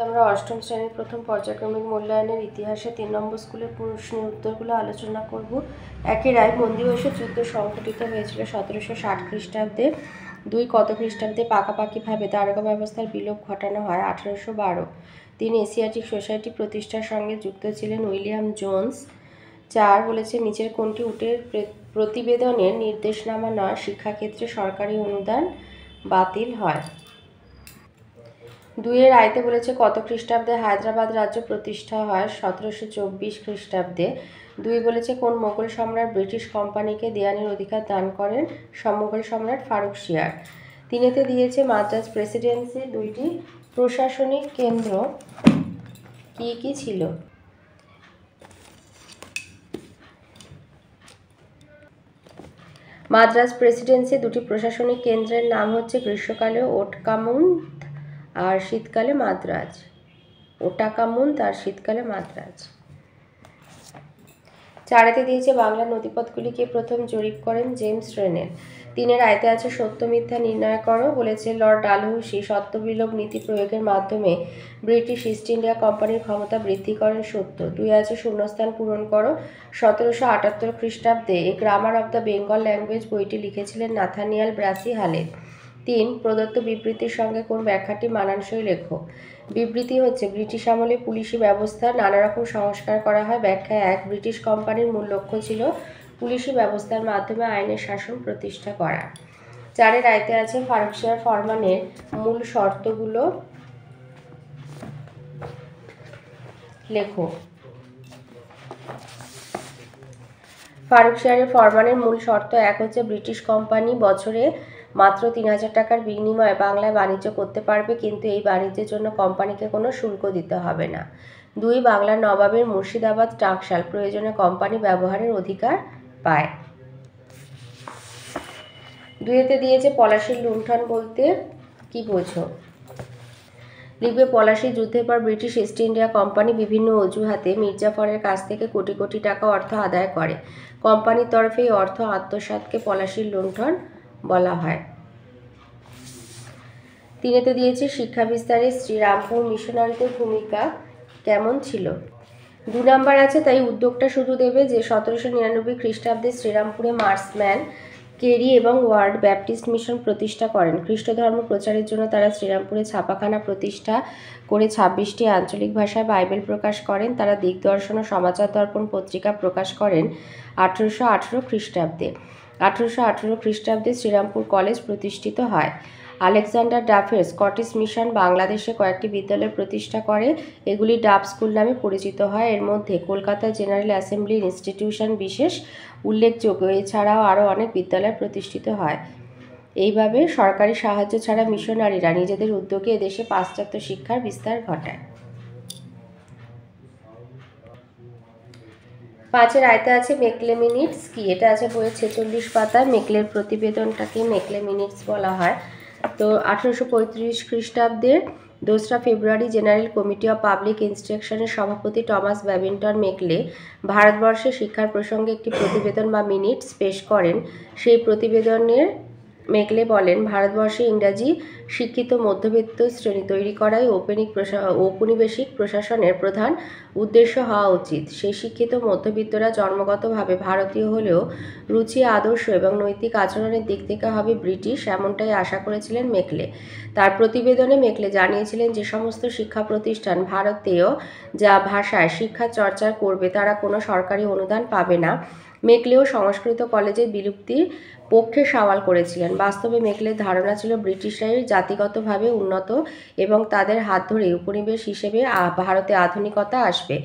আমরা অষ্টম শ্রেণীর প্রথম পর্যায়ক্রমিক মূল্যায়নের ইতিহাসে 3 নম্বর স্কুলের প্রশ্নের উত্তরগুলো আলোচনা করব। একই রায় বন্দিবৈষ্ণব যুদ্ধ সংঘটিত হয়েছিল 1760 খ্রিস্টাব্দে। 2 কত খ্রিস্টাব্দে পাকাপাকিভাবে দারোগা ব্যবস্থার বিলোপ ঘটানো হয় 1812। 3 এশিয়াটিক সোসাইটি প্রতিষ্ঠার সঙ্গে যুক্ত ছিলেন উইলিয়াম জোন্স। 4 বলেছে নিচের কোনটি উটের প্রতিবেদনের নির্দেশনামা নয়, শিক্ষাক্ষেত্রে সরকারি অনুদান বাতিল হয়। 2 এর আইতে বলেছে কত খ্রিস্টাব্দে হায়দ্রাবাদ রাজ্য প্রতিষ্ঠা হয় 1724 খ্রিস্টাব্দে। 2 বলেছে কোন মোগল সম্রাট ব্রিটিশ কোম্পানিকে দেওয়ানির অধিকার দান করেন, মোগল সম্রাট ফারুকশিয়ার। 3 দিয়েছে মাদ্রাজ প্রেসিডেন্সি 2টি প্রশাসনিক কেন্দ্র কি কি ছিল। মাদ্রাজ প্রেসিডেন্সি 2টি প্রশাসনিক কেন্দ্রের নাম হচ্ছে গ্রীষ্মকালে ওটকামুন্দ আর শীতকালে মাদ্রাজ। ওটাকামুন্দ আর শীতকালে মাদ্রাজ। 4 দিয়েছে বাংলার নদীপথগুলিকে প্রথম জরিপ করেন জেমস রেনেল। 3 এর আয়তে আছে সত্য মিথ্যা নির্ণয় করো, বলেছে লর্ড ডালহৌসি সত্যবিলোপ নীতি প্রয়োগের মাধ্যমে ব্রিটিশ ইস্ট ইন্ডিয়া কোম্পানির ক্ষমতা বৃদ্ধি করেন সত্য। 2 আছে শূন্যস্থান পূরণ করো। 1778 খ্রিস্টাব্দে a grammar of the Bengal language বইটি লিখেছিলেন নাথানিয়াল ব্রাসি হালেদ। 3 প্রদত্ত বিবৃতির সঙ্গে কোন ব্যাখ্যাটি মানানসই লেখো। বিবৃতি হচ্ছে ব্রিটিশ আমলে পুলিশি ব্যবস্থার নানা রকম সংস্কার করা হয়। ব্যাখ্যা 1 ব্রিটিশ কোম্পানির মূল লক্ষ্য ছিল পুলিশি ব্যবস্থার মাধ্যমে আইনের শাসন প্রতিষ্ঠা করা। 4 এর আয়তে আছে ফারুকশিয়ার ফরমানের মূল শর্তগুলো লেখো। ফারুকশিয়ারের ফরমানের মূল শর্ত 1 হচ্ছে ব্রিটিশ কোম্পানি বছরে মাত্র 3000 টাকার বিনিময়ে বাংলায় বাণিজ্য করতে পারবে, কিন্তু এই বাণিজ্যের জন্য কোম্পানিকে কোনো শুল্ক দিতে হবে না। 2 বাংলার নবাবের মুর্শিদাবাদ টাকশাল প্রয়োজনে কোম্পানি ব্যবহারের অধিকার পায়। 2 দিয়েছে পলাশীর লুণ্ঠন বলতে কি বোঝো। লিখবে পলাশী যুদ্ধের পর ব্রিটিশ ইস্ট ইন্ডিয়া কোম্পানি বিভিন্ন অজুহাতে মির্জাফরের কাছ থেকে কোটি কোটি টাকা অর্থ আদায় করে। কোম্পানির তরফে এই অর্থ আত্মসাৎকে পলাশীর লুণ্ঠন বলা হয়। 3 দিয়েছে শিক্ষা বিস্তারে শ্রীরামপুর মিশনারিদের ভূমিকা কেমন ছিল। 2 নম্বর আছে তাই উদ্যোগটা শুধু দেবে যে 1799 খ্রিস্টাব্দে শ্রীরামপুরে মার্সম্যান কেরি এবং ওয়ার্ড ব্যাপটিস্ট মিশন প্রতিষ্ঠা করেন। খ্রিস্ট ধর্ম প্রচারের জন্য তারা শ্রীরামপুরে ছাপাখানা প্রতিষ্ঠা করে 26টি আঞ্চলিক ভাষায় বাইবেল প্রকাশ করেন। তারা দিগদর্শন ও সমাচার দর্পণ পত্রিকা প্রকাশ করেন 1818 খ্রিস্টাব্দে। 1818 খ্রিস্টাব্দে শ্রীরামপুর কলেজ প্রতিষ্ঠিত হয়। আলেকজান্ডার ডাফের স্কটিশ মিশন বাংলাদেশে কয়েকটি বিদ্যালয় প্রতিষ্ঠা করে, এগুলি ডাফ স্কুল নামে পরিচিত হয়। এর মধ্যে কলকাতা জেনারেল অ্যাসেম্বলি ইনস্টিটিউশন বিশেষ উল্লেখযোগ্য। এছাড়াও আরও অনেক বিদ্যালয় প্রতিষ্ঠিত হয়। এইভাবে সরকারি সাহায্য ছাড়া মিশনারিরা নিজেদের উদ্যোগে এদেশে পাশ্চাত্য শিক্ষার বিস্তার ঘটায়। 5 এর আয়তে আছে মেকলে মিনিটস কি। এটা আছে বইয়ের 46 পাতায়। মেকলের প্রতিবেদনটাকে মেকলে মিনিটস বলা হয়। তো 1835 খ্রিস্টাব্দের 2 ফেব্রুয়ারি জেনারেল কমিটি অফ পাবলিক ইনস্ট্রাকশনের সভাপতি টমাস ব্যাবিংটন মেকলে ভারতবর্ষে শিক্ষার প্রসঙ্গে একটি প্রতিবেদন বা মিনিটস পেশ করেন। সেই প্রতিবেদনের মেকলে বলেন ভারতবর্ষে ইংরাজি শিক্ষিত মধ্যবিত্ত শ্রেণী তৈরি করাই ঔপনিবেশিক প্রশাসনের প্রধান উদ্দেশ্য হওয়া উচিত। সেই শিক্ষিত মধ্যবিত্তরা জন্মগতভাবে ভারতীয় হলেও রুচি, আদর্শ এবং নৈতিক আচরণের দিক থেকে হবে ব্রিটিশ, এমনটাই আশা করেছিলেন মেকলে। তার প্রতিবেদনে মেকলে জানিয়েছিলেন যে সমস্ত শিক্ষা প্রতিষ্ঠান ভারতেও যা ভাষায় শিক্ষা চর্চা করবে তারা কোনো সরকারি অনুদান পাবে না। মেকলেও সংস্কৃত কলেজের বিলুপ্তির পক্ষে সওয়াল করেছিলেন। বাস্তবে মেকলের ধারণা ছিল ব্রিটিশরাই জাতিগতভাবে উন্নত এবং তাদের হাত ধরে উপনিবেশ হিসেবে ভারতে আধুনিকতা আসবে।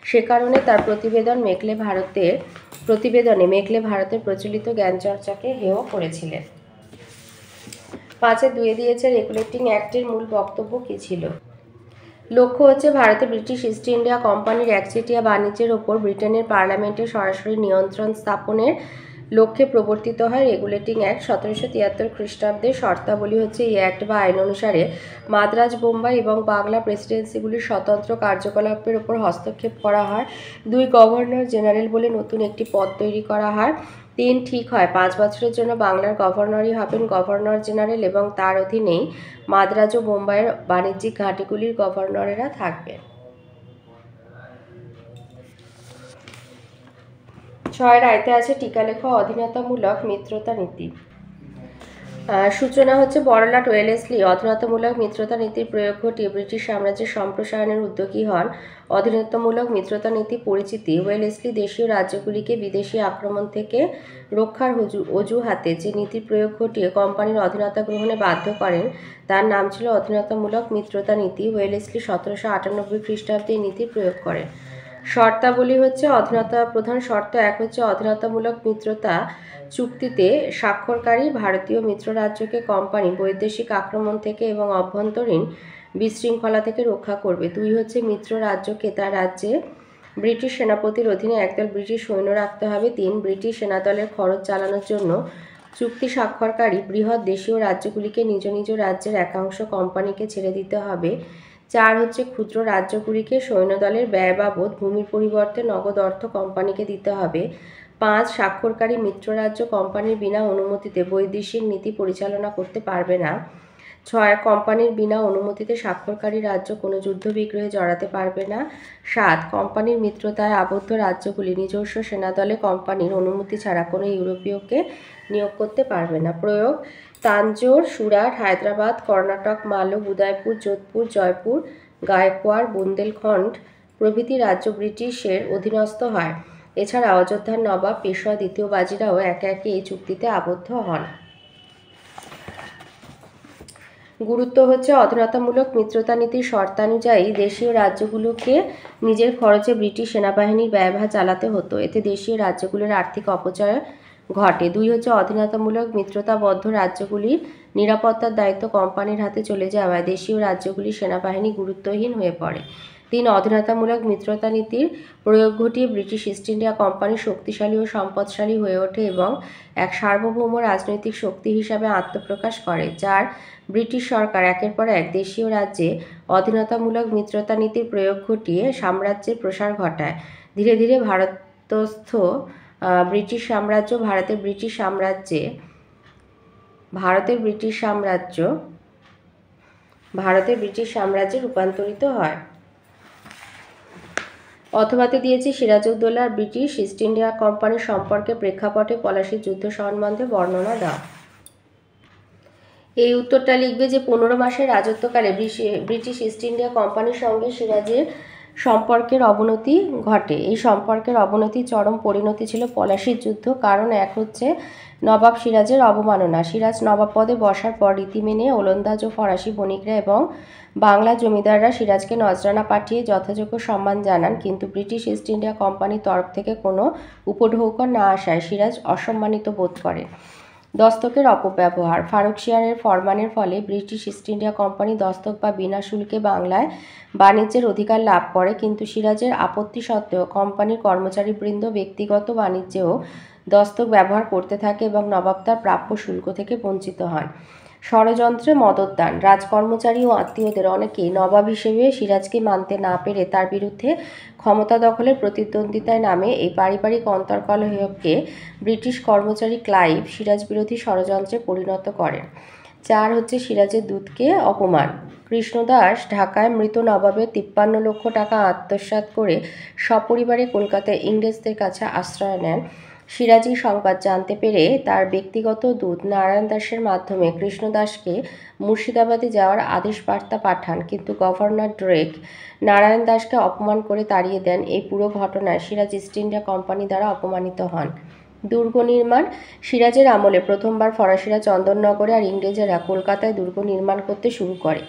সে কারণে তার প্রতিবেদনে মেকলে ভারতের প্রচলিত জ্ঞানচর্চাকে হেয় করেছিলেন। 5 এর 2 দিয়েছে রেগুলেটিং অ্যাক্টের মূল বক্তব্য কী ছিল। লক্ষ্য হচ্ছে ভারতে ব্রিটিশ ইস্ট ইন্ডিয়া কোম্পানির একচেটিয়া বাণিজ্যের ওপর ব্রিটেনের পার্লামেন্টে সরাসরি নিয়ন্ত্রণ স্থাপনের লক্ষ্যে প্রবর্তিত হয় রেগুলেটিং অ্যাক্ট। 1773 খ্রিস্টাব্দের শর্তাবলী হচ্ছে এই অ্যাক্ট বা আইন অনুসারে মাদ্রাজ, বোম্বাই এবং বাংলা প্রেসিডেন্সিগুলির স্বতন্ত্র কার্যকলাপের উপর হস্তক্ষেপ করা হয়। 2 গভর্নর জেনারেল বলে নতুন একটি পদ তৈরি করা হয়। 3 ঠিক হয় 5 বছরের জন্য বাংলার গভর্নরই হবেন গভর্নর জেনারেল এবং তার অধীনেই মাদ্রাজ ও বোম্বাইয়ের বাণিজ্যিক ঘাঁটিগুলির গভর্নরেরা থাকবেন। 6 রায়তে আছে টিকালেখা অধীনতামূলক মিত্রতা নীতি। সূচনা হচ্ছে বড়লাট ওয়েলেসলি অধীনতামূলক মিত্রতা নীতির প্রয়োগ ঘটিয়ে ব্রিটিশ সাম্রাজ্যের সম্প্রসারণের উদ্যোগী হন। অধীনতামূলক মিত্রতা নীতি পরিচিতি। ওয়েলেসলি দেশীয় রাজ্যগুলিকে বিদেশি আক্রমণ থেকে রক্ষার অজুহাতে যে নীতির প্রয়োগ ঘটিয়ে কোম্পানির অধীনতা গ্রহণে বাধ্য করেন তার নাম ছিল অধীনতামূলক মিত্রতা নীতি। ওয়েলেসলি 1798 খ্রিস্টাব্দে এই নীতি প্রয়োগ করেন। শর্তাবলী হচ্ছে প্রধান শর্ত 1 হচ্ছে অধীনতামূলক মিত্রতা চুক্তিতে স্বাক্ষরকারী ভারতীয় মিত্ররাজ্যকে কোম্পানি বৈদেশিক আক্রমণ থেকে এবং অভ্যন্তরীণ বিশৃঙ্খলা থেকে রক্ষা করবে। 2 হচ্ছে মিত্র রাজ্যকে তার রাজ্যে ব্রিটিশ সেনাপতির অধীনে একদল ব্রিটিশ সৈন্য রাখতে হবে। 3 ব্রিটিশ সেনাদলের খরচ চালানোর জন্য চুক্তি স্বাক্ষরকারী বৃহৎ দেশীয় রাজ্যগুলিকে নিজ নিজ রাজ্যের একাংশ কোম্পানিকে ছেড়ে দিতে হবে। 4 হচ্ছে ক্ষুদ্র রাজ্যগুলিকে সৈন্যদলের ব্যয় বাবদ ভূমির পরিবর্তে নগদ অর্থ কোম্পানিকে দিতে হবে। 5 স্বাক্ষরকারী মিত্ররাজ্য কোম্পানির বিনা অনুমতিতে বৈদেশিক নীতি পরিচালনা করতে পারবে না। 6 কোম্পানির বিনা অনুমতিতে স্বাক্ষরকারী রাজ্য কোনো যুদ্ধবিগ্রহে জড়াতে পারবে না। 7 কোম্পানির মিত্রতায় আবদ্ধ রাজ্যগুলি নিজস্ব সেনাদলে কোম্পানির অনুমতি ছাড়া কোনো ইউরোপীয়কে নিয়োগ করতে পারবে না। প্রয়োগ তাঞ্জোর, সুরাট, হায়দ্রাবাদ, কর্ণাটক, মালব, উদয়পুর, যোধপুর, জয়পুর, গায়কোয়াড়, বুন্দেলখণ্ড প্রভৃতি রাজ্য ব্রিটিশের অধীনস্থ হয়। এছাড়া অযোধ্যার নবাব পেশোয়া দ্বিতীয় বাজিরাও একে একে এই চুক্তিতে আবদ্ধ হন। গুরুত্ব হচ্ছে অধীনতামূলক মিত্রতা নীতির শর্তানুযায়ী দেশীয় রাজ্যগুলোকে নিজের খরচে ব্রিটিশ সেনাবাহিনীর ব্যয়ভার চালাতে হতো। এতে দেশীয় রাজ্যগুলোর আর্থিক অপচয় ঘটে। 2 হচ্ছে অধীনতামূলক মিত্রতাবদ্ধ রাজ্যগুলির নিরাপত্তার দায়িত্ব কোম্পানির হাতে চলে যাওয়ায় দেশীয় রাজ্যগুলির সেনাবাহিনী গুরুত্বহীন হয়ে পড়ে। 3 অধীনতামূলক মিত্রতা নীতির প্রয়োগ ঘটিয়ে ব্রিটিশ ইস্ট ইন্ডিয়া কোম্পানি শক্তিশালী ও সম্পদশালী হয়ে ওঠে এবং এক সার্বভৌম রাজনৈতিক শক্তি হিসাবে আত্মপ্রকাশ করে। 4 ব্রিটিশ সরকার একের পর এক দেশীয় রাজ্যে অধীনতামূলক মিত্রতা নীতির প্রয়োগ ঘটিয়ে সাম্রাজ্যের প্রসার ঘটায়। ধীরে ধীরে ভারতের ব্রিটিশ সাম্রাজ্যে রূপান্তরিত হয়। অথবাতে দিয়েছি সিরাজউদ্দৌলা আর ব্রিটিশ ইস্ট ইন্ডিয়া কোম্পানির সম্পর্কে প্রেক্ষাপটে পলাশির যুদ্ধ সম্বন্ধে বর্ণনা দাও। এই উত্তরটা লিখবে যে 15 মাসের রাজত্বকালে ব্রিটিশ ইস্ট ইন্ডিয়া কোম্পানির সঙ্গে সিরাজের সম্পর্কের অবনতি ঘটে। এই সম্পর্কের অবনতি চরম পরিণতি ছিল পলাশির যুদ্ধ। কারণ 1 হচ্ছে নবাব সিরাজের অবমাননা। সিরাজ নবাব পদে বসার পর রীতি মেনে ওলন্দাজ ও ফরাসি বণিকরা এবং বাংলা জমিদাররা সিরাজকে নজরানা পাঠিয়ে যথাযোগ্য সম্মান জানান, কিন্তু ব্রিটিশ ইস্ট ইন্ডিয়া কোম্পানির তরফ থেকে কোনো উপঢৌকন না আসায় সিরাজ অসম্মানিত বোধ করেন। দস্তকের অপব্যবহার। ফারুকশিয়ারের ফরমানের ফলে ব্রিটিশ ইস্ট ইন্ডিয়া কোম্পানি দস্তক বা বিনা শুল্কে বাংলায় বাণিজ্যের অধিকার লাভ করে, কিন্তু সিরাজের আপত্তি সত্ত্বেও কোম্পানির কর্মচারীবৃন্দ ব্যক্তিগত বাণিজ্যেও দস্তক ব্যবহার করতে থাকে এবং নবাব তার প্রাপ্য শুল্ক থেকে বঞ্চিত হন। ষড়যন্ত্রে মদতদান। রাজকর্মচারী ও আত্মীয়দের অনেকেই নবাব হিসেবে সিরাজকে মানতে না পেরে তার বিরুদ্ধে ক্ষমতা দখলের প্রতিদ্বন্দ্বিতায় নামে। এই পারিবারিক অন্তর্কলহকে ব্রিটিশ কর্মচারী ক্লাইভ সিরাজ বিরোধী ষড়যন্ত্রে পরিণত করেন। 4 হচ্ছে সিরাজের দূতকে অপমান। কৃষ্ণদাস ঢাকায় মৃত নবাবের 53 লক্ষ টাকা আত্মসাৎ করে সপরিবারে কলকাতায় ইংরেজদের কাছে আশ্রয় নেন। সিরাজি সংবাদ জানতে পেরে তার ব্যক্তিগত দূত নারায়ণ দাসের মাধ্যমে কৃষ্ণদাসকে মুর্শিদাবাদে যাওয়ার আদেশ বার্তা পাঠান, কিন্তু গভর্নর ড্রেক নারায়ণ দাসকে অপমান করে তাড়িয়ে দেন। এই পুরো ঘটনায় সিরাজ ইস্ট ইন্ডিয়া কোম্পানি দ্বারা অপমানিত হন। দুর্গ নির্মাণ। সিরাজের আমলে প্রথমবার ফরাসিরা চন্দননগরে আর ইংরেজেরা কলকাতায় দুর্গ নির্মাণ করতে শুরু করে।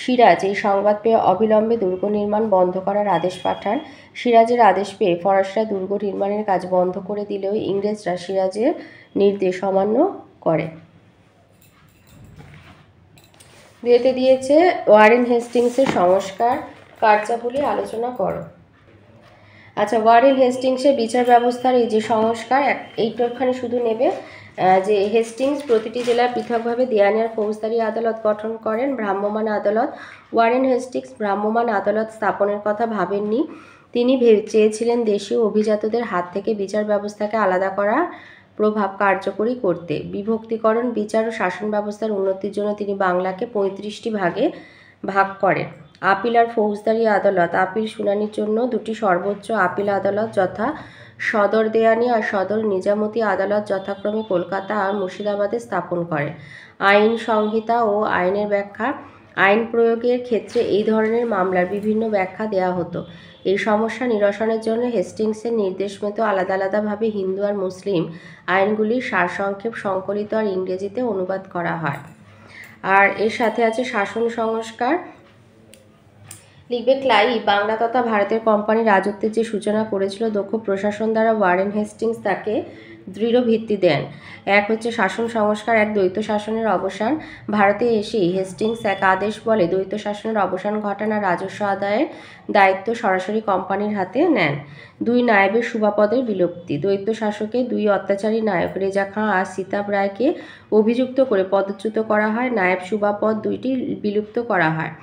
সিরাজ এই সংবাদ পেয়ে অবিলম্বে দুর্গ নির্মাণ বন্ধ করার আদেশ পাঠান। সিরাজের আদেশ পেয়ে ফরাসিরা দুর্গ নির্মাণের কাজ বন্ধ করে দিলেও ইংরেজরা সিরাজের নির্দেশ অমান্য করে। দিয়েছে ওয়ারেন হেস্টিংসের সংস্কার কার্যাবলী আলোচনা করো। আচ্ছা, ওয়ারেন হেস্টিংসের বিচার ব্যবস্থার এই যে সংস্কার, এইটাখানে শুধু নেবে যে হেস্টিংস প্রতিটি জেলায় পৃথকভাবে দেওয়ানি আর ফৌজদারি আদালত গঠন করেন, ভ্রাম্যমাণ আদালত। ওয়ারেন হেস্টিংস ভ্রাম্যমাণ আদালত স্থাপনের কথা ভাবেননি। তিনি চেয়েছিলেন দেশীয় অভিজাতদের হাত থেকে বিচার ব্যবস্থাকে আলাদা করা প্রভাব কার্যকরী করতে। বিভক্তিকরণ, বিচার ও শাসন ব্যবস্থার উন্নতির জন্য তিনি বাংলাকে 35টি ভাগে ভাগ করেন। আপিল আর ফৌজদারি আদালত। আপিল শুনানির জন্য দুটি সর্বোচ্চ আপিল আদালত যথা সদর দেওয়ানি আর সদর নিজামতি আদালত যথাক্রমে কলকাতা আর মুর্শিদাবাদে স্থাপন করেন। আইন সংহিতা ও আইনের ব্যাখ্যা। আইন প্রয়োগের ক্ষেত্রে এই ধরনের মামলার বিভিন্ন ব্যাখ্যা দেওয়া হতো। এই সমস্যা নিরসনের জন্য হেস্টিংসের নির্দেশ মতো আলাদা আলাদাভাবে হিন্দু আর মুসলিম আইনগুলির সারসংক্ষেপ সংকলিত আর ইংরেজিতে অনুবাদ করা হয়। আর এর সাথে আছে শাসন সংস্কার। লিখবে ক্লাইভ বাংলা তথা ভারতের কোম্পানি রাজত্বের যে সূচনা করেছিল দক্ষ প্রশাসন দ্বারা ওয়ারেন হেস্টিংস তাকে দৃঢ় ভিত্তি দেন। এক হচ্ছে শাসন সংস্কার, এক দ্বৈত শাসনের অবসান। ভারতে এসেই হেস্টিংস এক আদেশ বলে দ্বৈত শাসনের অবসান ঘটান আর রাজস্ব আদায়ের দায়িত্ব সরাসরি কোম্পানির হাতে নেন। দুই নায়েবের সুবাপদের বিলুপ্তি। দ্বৈত শাসকের দুই অত্যাচারী নায়ক রেজা খাঁ আর সিতাব রায়কে অভিযুক্ত করে পদচ্যুত করা হয়। নায়েব সুবাপদ দুইটি বিলুপ্ত করা হয়।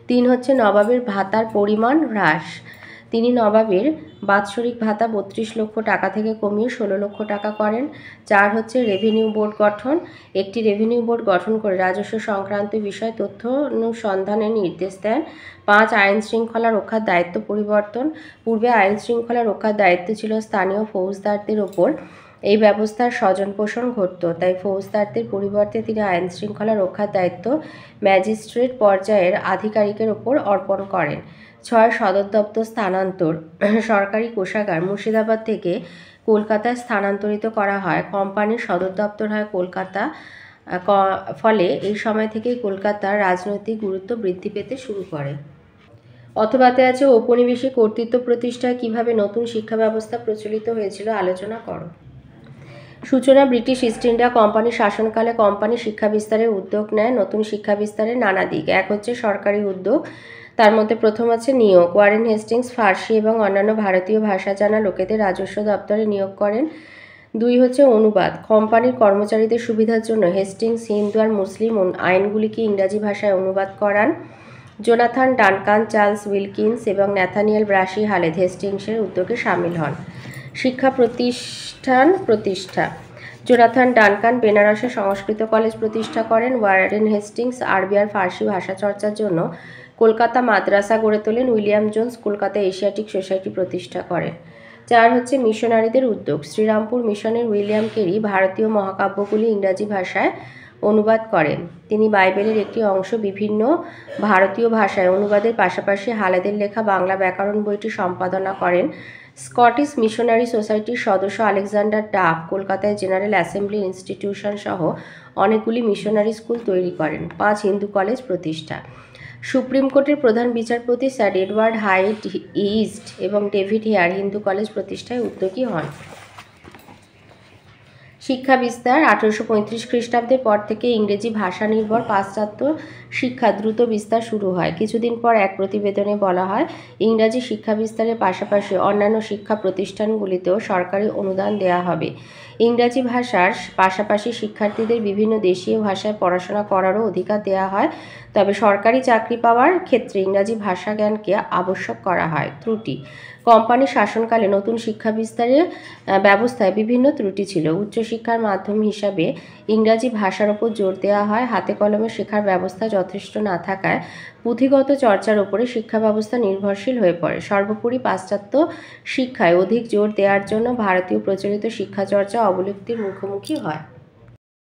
তিন হচ্ছে নবাবের ভাতার পরিমাণ হ্রাস। তিনি নবাবের বাৎসরিক ভাতা 32 লক্ষ টাকা থেকে কমিয়ে 16 লক্ষ টাকা করেন। চার হচ্ছে রেভিনিউ বোর্ড গঠন। একটি রেভিনিউ বোর্ড গঠন করে রাজস্ব সংক্রান্ত বিষয়ে তথ্য অনুসন্ধানের নির্দেশ দেন। 5 আইন শৃঙ্খলা রক্ষার দায়িত্ব পরিবর্তন। পূর্বে আইন শৃঙ্খলা রক্ষার দায়িত্ব ছিল স্থানীয় ফৌজদারদের ওপর। এই ব্যবস্থার স্বজন পোষণ ঘটত, তাই ফৌজদারদের পরিবর্তে তিনি আইন শৃঙ্খলা রক্ষার দায়িত্ব ম্যাজিস্ট্রেট পর্যায়ের আধিকারিকের ওপর অর্পণ করেন। 6 সদর দপ্তর স্থানান্তর। সরকারি কোষাগার মুর্শিদাবাদ থেকে কলকাতায় স্থানান্তরিত করা হয়। কোম্পানির সদর দপ্তর হয় কলকাতা। ফলে এই সময় থেকেই কলকাতার রাজনৈতিক গুরুত্ব বৃদ্ধি পেতে শুরু করে। অথবাতে আছে ঔপনিবেশিক কর্তৃত্ব প্রতিষ্ঠায় কিভাবে নতুন শিক্ষা ব্যবস্থা প্রচলিত হয়েছিল আলোচনা করো। সূচনা। ব্রিটিশ ইস্ট ইন্ডিয়া কোম্পানির শাসনকালে কোম্পানি শিক্ষা বিস্তারের উদ্যোগ নেয়। নতুন শিক্ষা বিস্তারের নানা দিক। এক হচ্ছে সরকারি উদ্যোগ, তার মধ্যে প্রথম আছে নিয়োগ। ওয়ারেন হেস্টিংস ফার্সি এবং অন্যান্য ভারতীয় ভাষা জানা লোকেদের রাজস্ব দপ্তরে নিয়োগ করেন। দুই হচ্ছে অনুবাদ। কোম্পানির কর্মচারীদের সুবিধার জন্য হেস্টিংস হিন্দু আর মুসলিম আইনগুলিকে ইংরাজি ভাষায় অনুবাদ করান। জোনাথন ডানকান, চার্লস উইলকিন্স এবং ন্যাথানিয়েল ব্রাশি হালেদ হেস্টিংসের উদ্যোগে সামিল হন। শিক্ষা প্রতিষ্ঠান প্রতিষ্ঠা। জোনাথন ডানকান বেনারসে সংস্কৃত কলেজ প্রতিষ্ঠা করেন। ওয়ারেন হেস্টিংস আরবি আর ফার্সি ভাষা চর্চার জন্য কলকাতা মাদ্রাসা গড়ে তোলেন। William Jones Kolkata Asiatic society প্রতিষ্ঠা করেন। 4 হচ্ছে মিশনারিদের উদ্যোগ। শ্রীরামপুর মিশনের উইলিয়াম কেরি ভারতীয় মহাকাব্যগুলি ইংরাজি ভাষায় অনুবাদ করেন। তিনি বাইবেলের একটি অংশ বিভিন্ন ভারতীয় ভাষায় অনুবাদের পাশাপাশি হালেদের লেখা বাংলা ব্যাকরণ বইটি সম্পাদনা করেন। স্কটিশ মিশনারি সোসাইটির সদস্য আলেকজান্ডার ডাফ কলকাতায় জেনারেল অ্যাসেম্বলি ইনস্টিটিউশন সহ অনেকগুলি মিশনারি স্কুল তৈরি করেন। 5 হিন্দু কলেজ প্রতিষ্ঠা। সুপ্রিম কোর্টের প্রধান বিচারপতি স্যার এডওয়ার্ড হাইট ইস্ট এবং ডেভিড হেয়ার হিন্দু কলেজ প্রতিষ্ঠায় উদ্যোগী হন। শিক্ষা বিস্তার। 1835 খ্রিস্টাব্দের পর থেকে ইংরেজি ভাষা নির্ভর পাশ্চাত্য শিক্ষা দ্রুত বিস্তার শুরু হয়। কিছুদিন পর এক প্রতিবেদনে বলা হয় ইংরাজি শিক্ষা বিস্তারের পাশাপাশি অন্যান্য শিক্ষা প্রতিষ্ঠানগুলিতেও সরকারি অনুদান দেওয়া হবে। ইংরাজি ভাষার পাশাপাশি শিক্ষার্থীদের বিভিন্ন দেশীয় ভাষায় পড়াশোনা করারও অধিকার দেওয়া হয়, তবে সরকারি চাকরি পাওয়ার ক্ষেত্রে ইংরাজি ভাষা জ্ঞানকে আবশ্যক করা হয়। ত্রুটি। কোম্পানির শাসনকালে নতুন শিক্ষা বিস্তারের ব্যবস্থায় বিভিন্ন ত্রুটি ছিল। উচ্চশিক্ষার মাধ্যম হিসাবে ইংরাজি ভাষার ওপর জোর দেওয়া হয়। হাতে কলমে শেখার ব্যবস্থা যথেষ্ট না থাকায় পুঁথিগত চর্চার ওপরে শিক্ষা ব্যবস্থা নির্ভরশীল হয়ে পড়ে। সর্বোপরি পাশ্চাত্য শিক্ষায় অধিক জোর দেওয়ার জন্য ভারতীয় প্রচলিত শিক্ষা চর্চা অবলুপ্তির মুখোমুখি হয়।